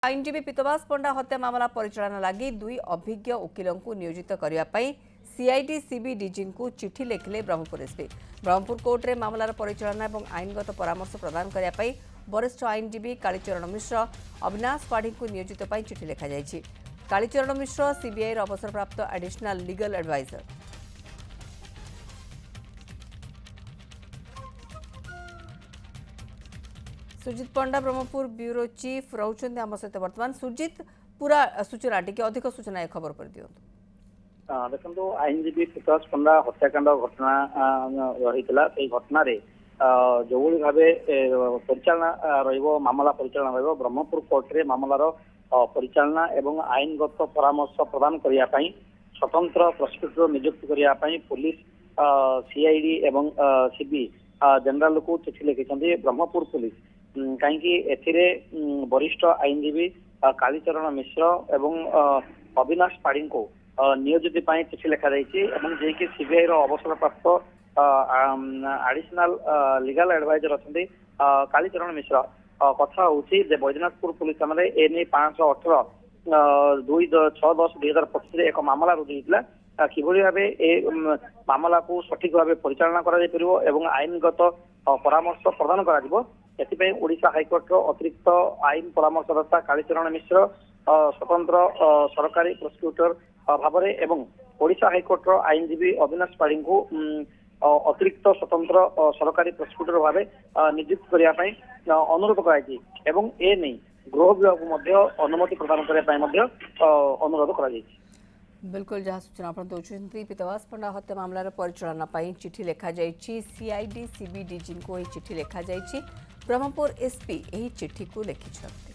आईनजीवी पीतवास पंडा हत्या मामला परिचालन लगी दुई अभिज्ञ वकिल को नियोजित करने सीआईडी सीबी डीजी को चिठी लिखिले ब्रह्मपुर एसपी। ब्रह्मपुर कोर्टे मामलार परिचालन और आईनगत परामर्श प्रदान करने वरिष्ठ आईनजीवी कालीचरण मिश्र अविनाश पाढ़ी को नियोजित चिठी लिखा। कालीचरण मिश्र सीबीआई अवसरप्राप्त एडिशनल लीगल एडवाइजर। सुजित पंडा ब्रह्मपुर ब्यूरो चीफ रोचंद आम सहित वर्तमान। सुजित पूरा सूचना टी अधिक सूचना खबर पर दियो। देखो आईनजीवी पीतवास पंडा हत्याकांड घटना रही घटना जो भाव परिचालना मामला परिचालना ब्रह्मपुर कोर्टे मामलार परिचालना एवं आईनगत परामर्श प्रदान करने स्वतंत्र प्रोसिक्यूटर नियुक्त करने पुलिस सीआईडी एवं सीबी जनरल को चिठी लिखिं ब्रह्मपुर पुलिस कहीं वरिष्ठ आईनजीवी कालीचरण मिश्र एवं अविनाश पाढ़ी को नियोजित चिठी लिखा जी सीबीआई अवसरप्राप्त एडिशनल लीगल एडवाइजर अच्छा कालीचरण मिश्र कथा हूँ बैद्यनाथपुर पुलिस थाना एने 518 2/6/10/2025 एक मामला रुजु होता कि भाव ए मामला को सठिक भाव परिचालना कर आईनगत परामर्श प्रदान करा हाइकोर्ट अतिरिक्त आईन परामर्शदाता कालीचरण मिश्र स्वतंत्र सरकारी प्रोसिक्यूटर भाव में ओडिशा हाइकोर्ट आईनजीवी अविनाश पाढ़ी को अतिरिक्त स्वतंत्र सरकारी प्रोसिक्यूटर भाव नियुक्त करने अनुरोध कर गृह विभाग को अनुमति प्रदान करने अनुरोध कर। बिल्कुल जहाँ सूचना आप दौरान पीतवास पंडा हत्या मामलार परिचालन चिठी लिखा सीआईडी सीबी डीजी को चिठी लिखा ब्रह्मपुर एसपी चिठी को लिखिं।